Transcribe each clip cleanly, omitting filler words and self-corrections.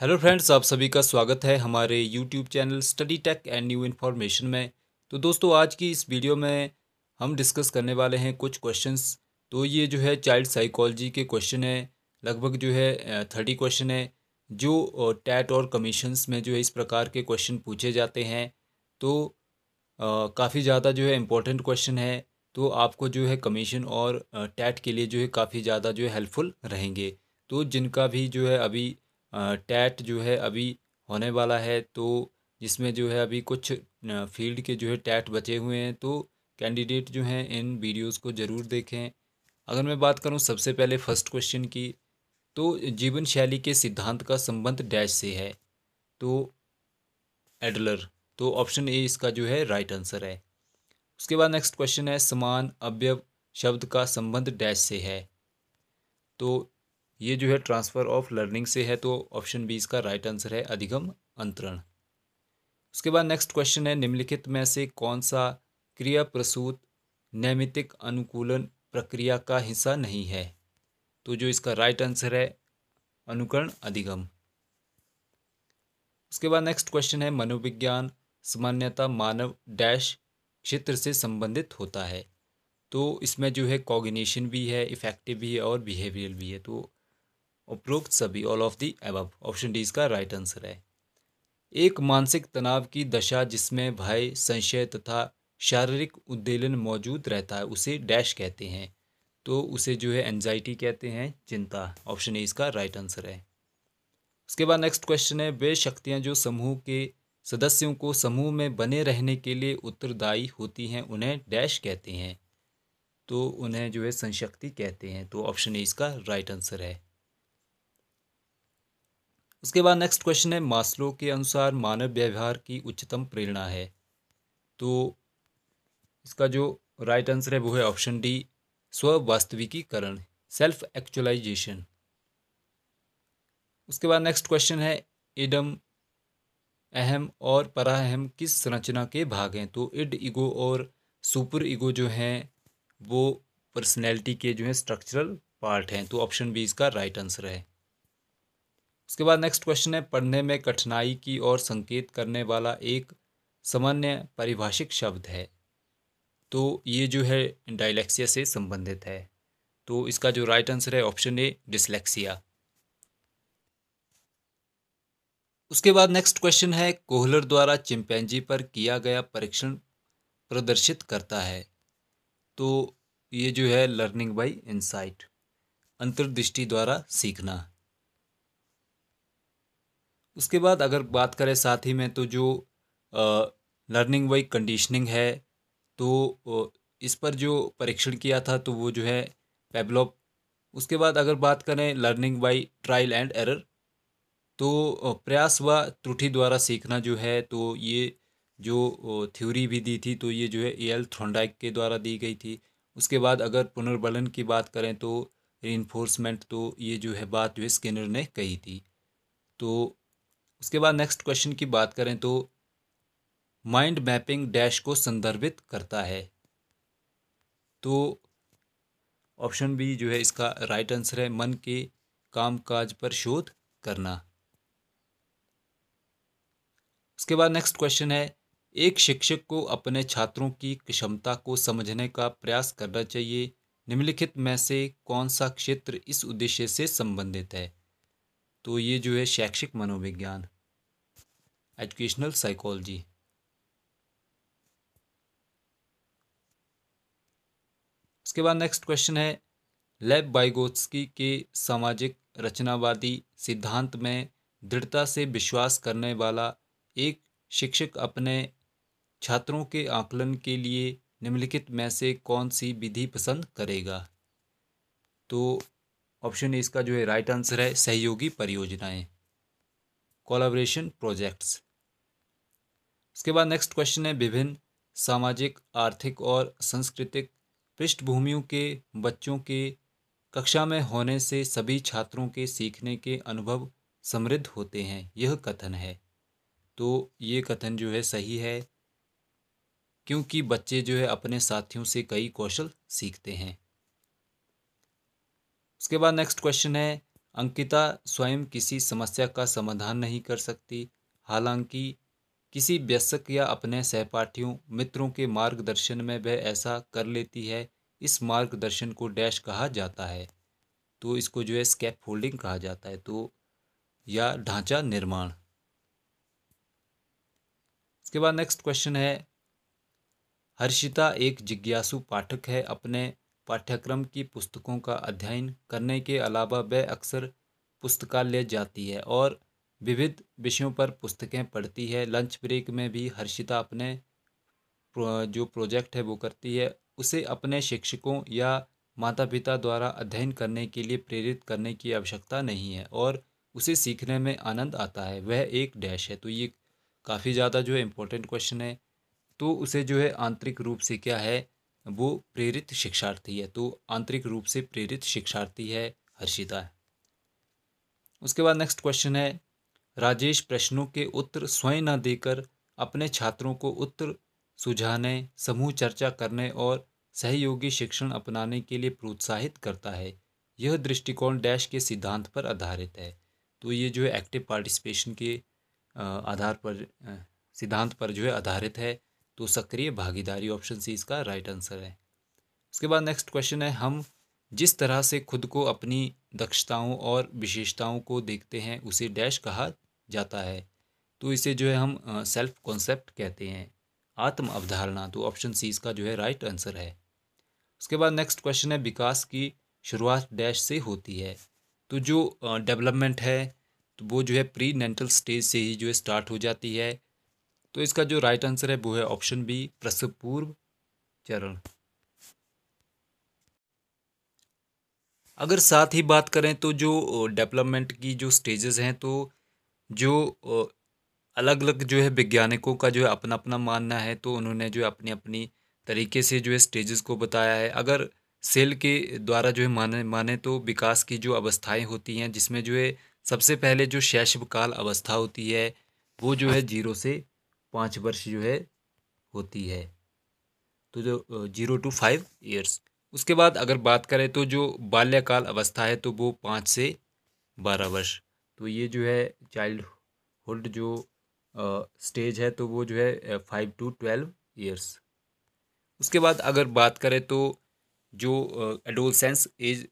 Hello friends, आप सभी का स्वागत है हमारे YouTube channel study tech and new information में। तो दोस्तों, आज की इस वीडियो में हम डिस्कस करने वाले हैं कुछ क्वेश्चंस। तो ये जो है चाइल्ड साइकोलॉजी के क्वेश्चन है। लगभग जो है 30 क्वेश्चन है जो टैट और कमीशंस में जो है इस प्रकार के क्वेश्चन पूछे जाते हैं। तो काफ़ी ज़्यादा जो है इम्पोर्टेंट क्वेश्चन है। तो आपको जो है कमीशन और टैट के लिए जो है काफ़ी ज़्यादा जो है हेल्पफुल रहेंगे। तो जिनका भी जो है अभी टैट जो है अभी होने वाला है, तो जिसमें जो है अभी कुछ फील्ड के जो है टैट बचे हुए हैं, तो कैंडिडेट जो हैं इन वीडियोस को ज़रूर देखें। अगर मैं बात करूं सबसे पहले फर्स्ट क्वेश्चन की, तो जीवन शैली के सिद्धांत का संबंध डैश से है। तो एडलर। तो ऑप्शन ए इसका जो है राइट आंसर है। उसके बाद नेक्स्ट क्वेश्चन है समान अवयव शब्द का संबंध डैश से है। तो ये जो है ट्रांसफ़र ऑफ लर्निंग से है, तो ऑप्शन बी इसका राइट आंसर है अधिगम अंतरण। उसके बाद नेक्स्ट क्वेश्चन है निम्नलिखित में से कौन सा क्रिया प्रसूत नैमित्तिक अनुकूलन प्रक्रिया का हिस्सा नहीं है। तो जो इसका राइट आंसर है अनुकरण अधिगम। उसके बाद नेक्स्ट क्वेश्चन है मनोविज्ञान सामान्यतः मानव डैश क्षेत्र से संबंधित होता है। तो इसमें जो है कॉग्निशन भी है, इफेक्टिव भी है और बिहेवियल भी है। तो उपरोक्त सभी all of the above, option D इसका राइट आंसर है। एक मानसिक तनाव की दशा जिसमें भय, संशय तथा शारीरिक उद्वेलन मौजूद रहता है उसे डैश कहते हैं। तो उसे जो है एंजाइटी कहते हैं, चिंता। ऑप्शन ए इसका राइट आंसर है। उसके बाद नेक्स्ट क्वेश्चन है वे शक्तियां जो समूह के सदस्यों को समूह में बने रहने के लिए उत्तरदायी होती हैं उन्हें डैश कहते हैं। तो उन्हें जो है संशक्ति कहते हैं। तो ऑप्शन ए इसका राइट आंसर है। उसके बाद नेक्स्ट क्वेश्चन है मास्लो के अनुसार मानव व्यवहार की उच्चतम प्रेरणा है। तो इसका जो राइट आंसर है वो है ऑप्शन डी स्व वास्तविकीकरण, सेल्फ एक्चुअलाइजेशन। उसके बाद नेक्स्ट क्वेश्चन है इडम, अहम और पराअहम किस संरचना के भाग हैं। तो इड ईगो और सुपर ईगो जो हैं वो पर्सनैलिटी के जो है स्ट्रक्चरल पार्ट हैं। तो ऑप्शन बी इसका राइट आंसर है। उसके बाद नेक्स्ट क्वेश्चन है पढ़ने में कठिनाई की ओर संकेत करने वाला एक सामान्य परिभाषिक शब्द है। तो ये जो है डायलेक्सिया से संबंधित है। तो इसका जो राइट आंसर है ऑप्शन ए डिसलेक्सिया। उसके बाद नेक्स्ट क्वेश्चन है कोहलर द्वारा चिंपैंजी पर किया गया परीक्षण प्रदर्शित करता है। तो ये जो है लर्निंग बाय इंसाइट, अंतर्दृष्टि द्वारा सीखना। उसके बाद अगर बात करें साथ ही में, तो जो लर्निंग बाय कंडीशनिंग है, तो इस पर जो परीक्षण किया था तो वो जो है पेवलोव। उसके बाद अगर बात करें learning by trial and error, तो प्रयास व त्रुटि द्वारा सीखना जो है, तो ये जो थ्योरी भी दी थी तो ये जो है एल थ्रोंडाइक के द्वारा दी गई थी। उसके बाद अगर पुनर्बलन की बात करें तो रीइंफोर्समेंट, तो ये जो है बात जो है स्किनर ने कही थी। तो उसके बाद नेक्स्ट क्वेश्चन की बात करें तो माइंड मैपिंग डैश को संदर्भित करता है। तो ऑप्शन बी जो है इसका राइट आंसर है मन के कामकाज पर शोध करना। उसके बाद नेक्स्ट क्वेश्चन है एक शिक्षक को अपने छात्रों की क्षमता को समझने का प्रयास करना चाहिए। निम्नलिखित में से कौन सा क्षेत्र इस उद्देश्य से संबंधित है। तो ये जो है शैक्षिक मनोविज्ञान, एजुकेशनल साइकोलॉजी। उसके बाद नेक्स्ट क्वेश्चन है लेव वाइगोत्स्की के सामाजिक रचनावादी सिद्धांत में दृढ़ता से विश्वास करने वाला एक शिक्षक अपने छात्रों के आकलन के लिए निम्नलिखित में से कौन सी विधि पसंद करेगा। तो ऑप्शन ए इसका जो है राइट आंसर है सहयोगी परियोजनाएं, कोलैबोरेशन प्रोजेक्ट्स। उसके बाद नेक्स्ट क्वेश्चन है विभिन्न सामाजिक, आर्थिक और सांस्कृतिक पृष्ठभूमियों के बच्चों के कक्षा में होने से सभी छात्रों के सीखने के अनुभव समृद्ध होते हैं, यह कथन है। तो ये कथन जो है सही है, क्योंकि बच्चे जो है अपने साथियों से कई कौशल सीखते हैं। उसके बाद नेक्स्ट क्वेश्चन है अंकिता स्वयं किसी समस्या का समाधान नहीं कर सकती, हालांकि किसी वयस्क या अपने सहपाठियों मित्रों के मार्गदर्शन में वह ऐसा कर लेती है। इस मार्गदर्शन को डैश कहा जाता है। तो इसको जो है स्कैफोल्डिंग कहा जाता है, तो या ढांचा निर्माण। इसके बाद नेक्स्ट क्वेश्चन है, हर्षिता एक जिज्ञासु पाठक है। अपने पाठ्यक्रम की पुस्तकों का अध्ययन करने के अलावा वह अक्सर पुस्तकालय जाती है और विविध विषयों पर पुस्तकें पढ़ती है। लंच ब्रेक में भी हर्षिता अपने जो प्रोजेक्ट है वो करती है। उसे अपने शिक्षकों या माता पिता द्वारा अध्ययन करने के लिए प्रेरित करने की आवश्यकता नहीं है और उसे सीखने में आनंद आता है। वह एक डैश है। तो ये काफ़ी ज़्यादा जो है इम्पोर्टेंट क्वेश्चन है। तो उसे जो है आंतरिक रूप से क्या है, वो प्रेरित शिक्षार्थी है। तो आंतरिक रूप से प्रेरित शिक्षार्थी है हर्षिता। उसके बाद नेक्स्ट क्वेश्चन है, राजेश प्रश्नों के उत्तर स्वयं न देकर अपने छात्रों को उत्तर सुझाने, समूह चर्चा करने और सहयोगी शिक्षण अपनाने के लिए प्रोत्साहित करता है। यह दृष्टिकोण डैश के सिद्धांत पर आधारित है। तो ये जो है एक्टिव पार्टिसिपेशन के आधार पर सिद्धांत पर जो है आधारित है। तो सक्रिय भागीदारी, ऑप्शन सी इसका राइट आंसर है। उसके बाद नेक्स्ट क्वेश्चन है, हम जिस तरह से खुद को अपनी दक्षताओं और विशेषताओं को देखते हैं उसे डैश कहा जाता है। तो इसे जो है हम सेल्फ कॉन्सेप्ट कहते हैं, आत्म अवधारणा। तो ऑप्शन सी इसका जो है राइट आंसर है। उसके बाद नेक्स्ट क्वेश्चन है, विकास की शुरुआत डैश से होती है। तो जो डेवलपमेंट है तो वो जो है प्री नेंटल स्टेज से ही जो है स्टार्ट हो जाती है। तो इसका जो राइट आंसर है वो है ऑप्शन बी, प्रसव पूर्व चरण। अगर साथ ही बात करें तो जो डेवलपमेंट की जो स्टेजेस हैं, तो जो अलग अलग जो है वैज्ञानिकों का जो है अपना अपना मानना है। तो उन्होंने जो है अपनी अपनी तरीके से जो है स्टेजेस को बताया है। अगर सेल के द्वारा जो है माने तो विकास की जो अवस्थाएं होती हैं, जिसमें जो है सबसे पहले जो शैशवकाल अवस्था होती है वो जो है 0 से 5 वर्ष जो है होती है। तो जो 0 to 5 years। उसके बाद अगर बात करें तो जो बाल्यकाल अवस्था है तो वो 5 से 12 वर्ष। तो ये जो है चाइल्डहुड जो स्टेज है तो वो जो है 5 to 12 years। उसके बाद अगर बात करें तो जो एडोलसेंस एज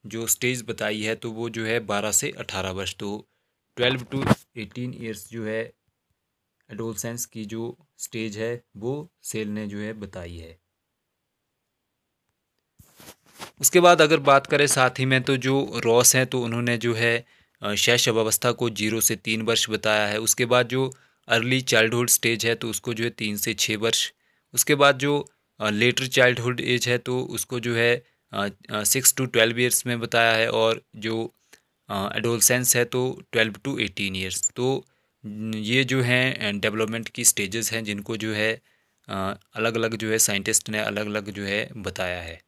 जो स्टेज बताई है तो वो जो है 12 से 18 वर्ष। तो 12 to 18 years जो है एडोलसेंस की जो स्टेज है वो सेल ने जो है बताई है। उसके बाद अगर बात करें साथ ही में तो जो रॉस हैं तो उन्होंने जो है शैशव अवस्था को 0 से 3 वर्ष बताया है। उसके बाद जो अर्ली चाइल्डहुड स्टेज है तो उसको जो है 3 से 6 वर्ष। उसके बाद जो लेटर चाइल्डहुड एज है तो उसको जो है 6 to 12 years में बताया है। और जो एडोलसेंस है तो 12 to 18 years। तो ये जो हैं डेवलपमेंट की स्टेजेस हैं जिनको जो है अलग अलग जो है साइंटिस्ट ने अलग अलग जो है बताया है।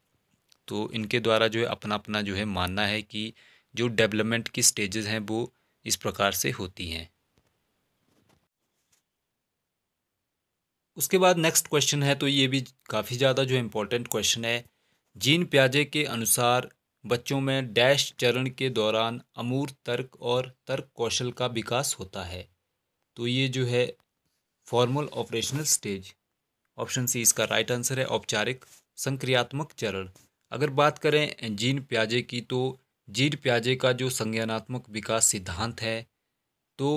तो इनके द्वारा जो है अपना अपना जो है मानना है कि जो डेवलपमेंट की स्टेजेस हैं वो इस प्रकार से होती हैं। उसके बाद नेक्स्ट क्वेश्चन है, तो ये भी काफ़ी ज़्यादा जो इम्पोर्टेंट क्वेश्चन है। जीन पियाजे के अनुसार बच्चों में डैश चरण के दौरान अमूर्त तर्क और तर्क कौशल का विकास होता है। तो ये जो है formal operational stage, option C इसका राइट आंसर है, औपचारिक संक्रियात्मक चरण। अगर बात करें जीन पियाजे की तो जीन पियाजे का जो संज्ञानात्मक विकास सिद्धांत है तो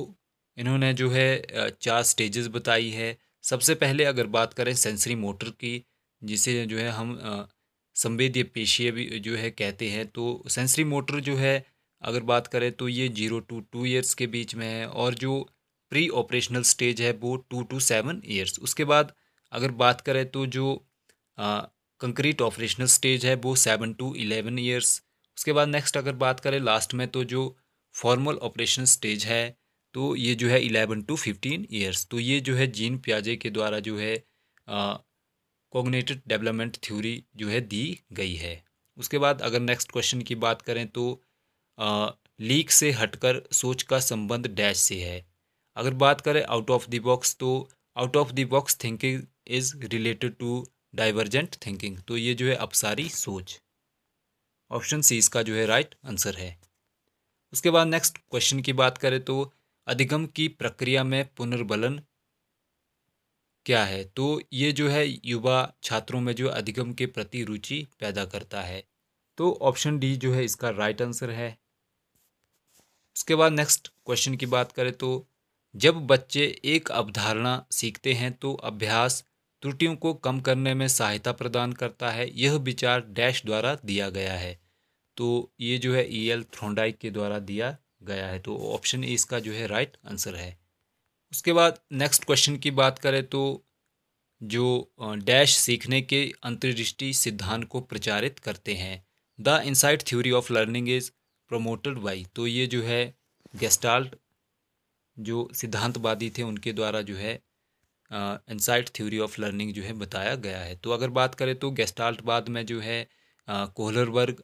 इन्होंने जो है 4 स्टेजेस बताई है। सबसे पहले अगर बात करें सेंसरी मोटर की, जिसे जो है हम संवेदीय पेशीय भी जो है कहते हैं। तो सेंसरी मोटर जो है अगर बात करें तो ये 0 to 2 years के बीच में है। और जो प्री ऑपरेशनल स्टेज है वो 2 to 7 years। उसके बाद अगर बात करें तो जो कंक्रीट ऑपरेशनल स्टेज है वो 7 to 11 years। उसके बाद नेक्स्ट अगर बात करें लास्ट में तो जो फॉर्मल ऑपरेशन स्टेज है तो ये जो है 11 to 15 years। तो ये जो है जीन पियाजे के द्वारा जो है कॉग्निटिव डेवलपमेंट थ्योरी जो है दी गई है। उसके बाद अगर नेक्स्ट क्वेश्चन की बात करें तो लीक से हटकर सोच का संबंध डैश से है। अगर बात करें आउट ऑफ द बॉक्स तो out of the box thinking is related to divergent thinking. तो ये जो है अपसारी सोच, ऑप्शन सी इसका जो है राइट आंसर है। उसके बाद नेक्स्ट क्वेश्चन की बात करें तो अधिगम की प्रक्रिया में पुनर्बलन क्या है। तो ये जो है युवा छात्रों में जो अधिगम के प्रति रुचि पैदा करता है। तो ऑप्शन डी जो है इसका राइट आंसर है। उसके बाद नेक्स्ट क्वेश्चन की बात करें तो जब बच्चे एक अवधारणा सीखते हैं तो अभ्यास त्रुटियों को कम करने में सहायता प्रदान करता है। यह विचार डैश द्वारा दिया गया है। तो ये जो है E.L. थ्रोंडाइक के द्वारा दिया गया है। तो ऑप्शन ए इसका जो है राइट आंसर है। उसके बाद नेक्स्ट क्वेश्चन की बात करें तो जो डैश सीखने के अंतर्दृष्टि सिद्धांत को प्रचारित करते हैं। The insight theory of learning is promoted by. तो ये जो है गेस्टाल्ट जो सिद्धांतवादी थे उनके द्वारा जो है इनसाइट थ्योरी ऑफ लर्निंग जो है बताया गया है। तो अगर बात करें तो गेस्टाल्टवाद में जो है कोहलरबर्ग,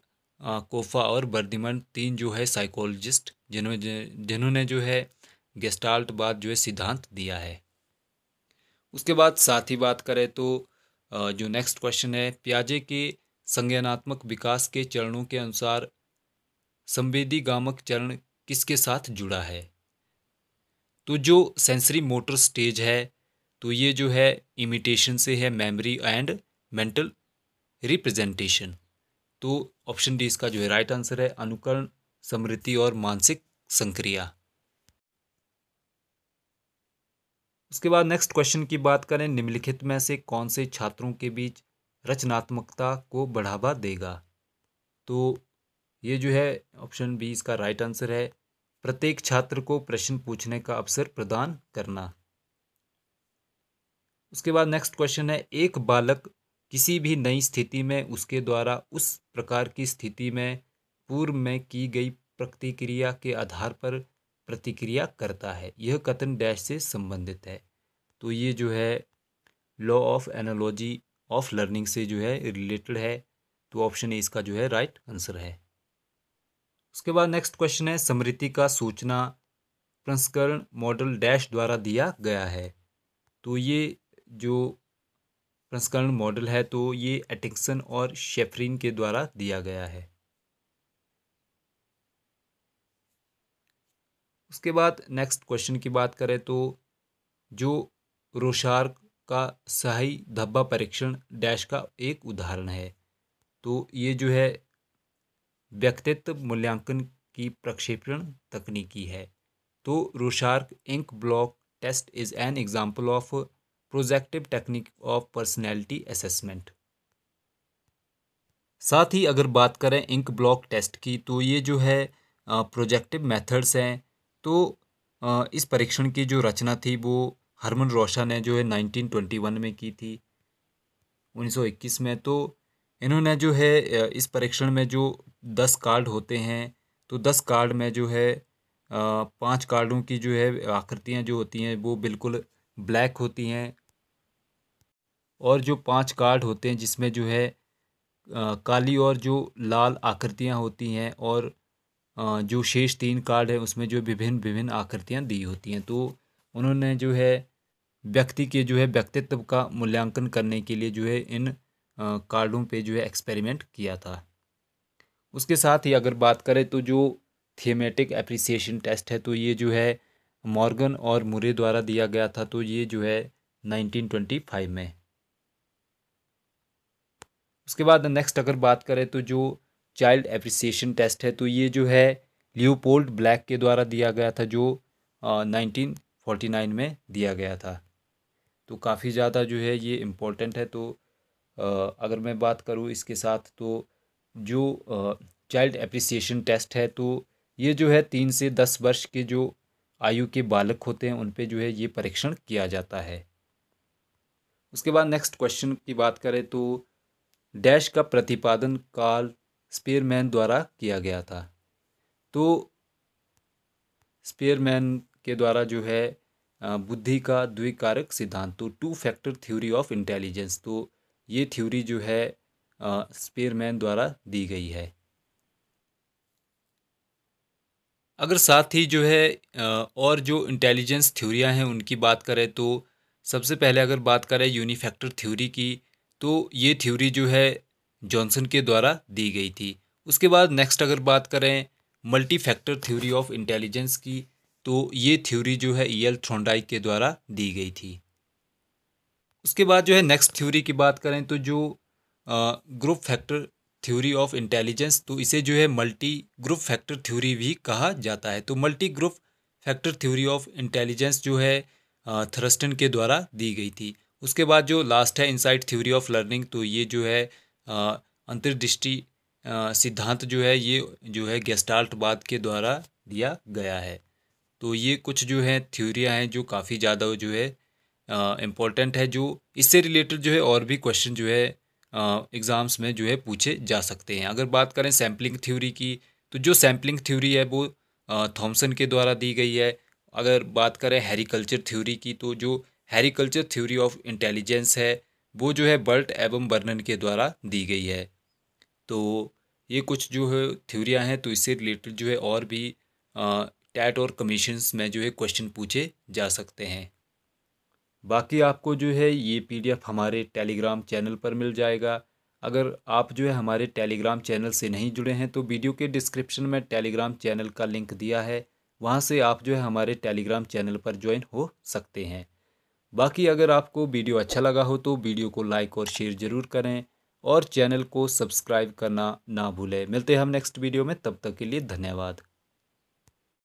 कोफा और बर्दिमन तीन जो है साइकोलॉजिस्ट जिन्होंने जो है गेस्टाल्टवाद जो है सिद्धांत दिया है। उसके बाद साथ ही बात करें तो जो नेक्स्ट क्वेश्चन है पियाजे के संज्ञानात्मक विकास के चरणों के अनुसार संवेदीगामक चरण किसके साथ जुड़ा है। तो जो सेंसरी मोटर स्टेज है तो ये जो है इमिटेशन से है मेमोरी एंड मेंटल रिप्रेजेंटेशन। तो ऑप्शन डी इसका जो है राइट आंसर है अनुकरण, स्मृति और मानसिक संक्रिया। उसके बाद नेक्स्ट क्वेश्चन की बात करें निम्नलिखित में से कौन से छात्रों के बीच रचनात्मकता को बढ़ावा देगा। तो ये जो है ऑप्शन बी इसका राइट आंसर है प्रत्येक छात्र को प्रश्न पूछने का अवसर प्रदान करना। उसके बाद नेक्स्ट क्वेश्चन है एक बालक किसी भी नई स्थिति में उसके द्वारा उस प्रकार की स्थिति में पूर्व में की गई प्रतिक्रिया के आधार पर प्रतिक्रिया करता है। यह कथन डैश से संबंधित है। तो ये जो है law of analogy of learning से जो है रिलेटेड है। तो ऑप्शन ए इसका जो है राइट आंसर है। उसके बाद नेक्स्ट क्वेश्चन है स्मृति का सूचना प्रसंस्करण मॉडल डैश द्वारा दिया गया है। तो ये जो प्रसंस्करण मॉडल है तो ये एटिक्सन और शेफरिन के द्वारा दिया गया है। उसके बाद नेक्स्ट क्वेश्चन की बात करें तो जो रोशार्क का सही धब्बा परीक्षण डैश का एक उदाहरण है। तो ये जो है व्यक्तित्व मूल्यांकन की प्रक्षेपण तकनीकी है। तो Rorschach ink blot test is an example of projective technique of personality assessment. साथ ही अगर बात करें इंक ब्लॉक टेस्ट की तो ये जो है प्रोजेक्टिव मेथड्स हैं। तो इस परीक्षण की जो रचना थी वो हरमन रोशा ने जो है 1921 में की थी, 1921 में। तो इन्होंने जो है इस परीक्षण में जो 10 कार्ड होते हैं तो 10 कार्ड में जो है 5 कार्डों की जो है आकृतियाँ जो होती हैं वो बिल्कुल ब्लैक होती हैं और जो 5 कार्ड होते हैं जिसमें जो है काली और जो लाल आकृतियाँ होती हैं और जो शेष 3 कार्ड है उसमें जो विभिन्न विभिन्न आकृतियाँ दी होती हैं। तो उन्होंने जो है व्यक्ति के जो है व्यक्तित्व का मूल्यांकन करने के लिए जो है इन कार्डों पे जो है एक्सपेरिमेंट किया था। उसके साथ ही अगर बात करें तो जो थीमेटिक एप्रिसिएशन टेस्ट है तो ये जो है मॉर्गन और मुरे द्वारा दिया गया था। तो ये जो है 1925 में। उसके बाद नेक्स्ट अगर बात करें तो जो चाइल्ड एप्रिसिएशन टेस्ट है तो ये जो है लियोपोल्ड ब्लैक के द्वारा दिया गया था जो 1949 में दिया गया था। तो काफ़ी ज़्यादा जो है ये इम्पोर्टेंट है। तो अगर मैं बात करूँ इसके साथ तो जो चाइल्ड एप्रिसिएशन टेस्ट है तो ये जो है 3 से 10 वर्ष के जो आयु के बालक होते हैं उन पे जो है ये परीक्षण किया जाता है। उसके बाद नेक्स्ट क्वेश्चन की बात करें तो डैश का प्रतिपादन कार्ल स्पीयरमैन द्वारा किया गया था। तो स्पीयरमैन के द्वारा जो है बुद्धि का द्विकारक सिद्धांत तो 2 फैक्टर थ्योरी ऑफ इंटेलिजेंस, तो ये थ्योरी जो है स्पीयरमैन द्वारा दी गई है। अगर साथ ही जो है और जो इंटेलिजेंस थ्योरियां हैं उनकी बात करें तो सबसे पहले अगर बात करें यूनिफैक्टर थ्योरी की तो ये थ्योरी जो है जॉनसन के द्वारा दी गई थी। उसके बाद नेक्स्ट अगर बात करें multi factor theory of intelligence की, तो ये थ्योरी जो है E.L. थॉर्नडाइक के द्वारा दी गई थी। उसके बाद जो है नेक्स्ट थ्योरी की बात करें तो जो group factor theory of intelligence, तो इसे जो है मल्टी ग्रुप फैक्टर थ्योरी भी कहा जाता है। तो multi group factor theory of intelligence जो है थर्स्टन के द्वारा दी गई थी। उसके बाद जो लास्ट है इनसाइट थ्योरी ऑफ लर्निंग, तो ये जो है अंतर्दृष्टि सिद्धांत जो है ये जो है गेस्टाल्टवाद के द्वारा दिया गया है। तो ये कुछ जो है थ्योरियाँ हैं जो काफ़ी ज़्यादा जो है इम्पोर्टेंट है, जो इससे रिलेटेड जो है और भी क्वेश्चन जो है एग्ज़ाम्स में जो है पूछे जा सकते हैं। अगर बात करें सैम्पलिंग थ्योरी की, तो जो सैम्पलिंग थ्योरी है वो थॉमसन के द्वारा दी गई है। अगर बात करें हैरीकल्चर थ्योरी की, तो जो हैरीकल्चर थ्योरी ऑफ इंटेलिजेंस है वो जो है बर्ट एवं बर्नन के द्वारा दी गई है। तो ये कुछ जो है थ्योरियाँ हैं, तो इससे रिलेटेड जो है और भी टैट और कमीशंस में जो है क्वेश्चन पूछे जा सकते हैं। बाकी आपको जो है ये PDF हमारे टेलीग्राम चैनल पर मिल जाएगा। अगर आप जो है हमारे टेलीग्राम चैनल से नहीं जुड़े हैं तो वीडियो के डिस्क्रिप्शन में टेलीग्राम चैनल का लिंक दिया है, वहाँ से आप जो है हमारे टेलीग्राम चैनल पर ज्वाइन हो सकते हैं। बाकी अगर आपको वीडियो अच्छा लगा हो तो वीडियो को लाइक और शेयर ज़रूर करें और चैनल को सब्सक्राइब करना ना भूलें। मिलते हैं हम नेक्स्ट वीडियो में, तब तक के लिए धन्यवाद।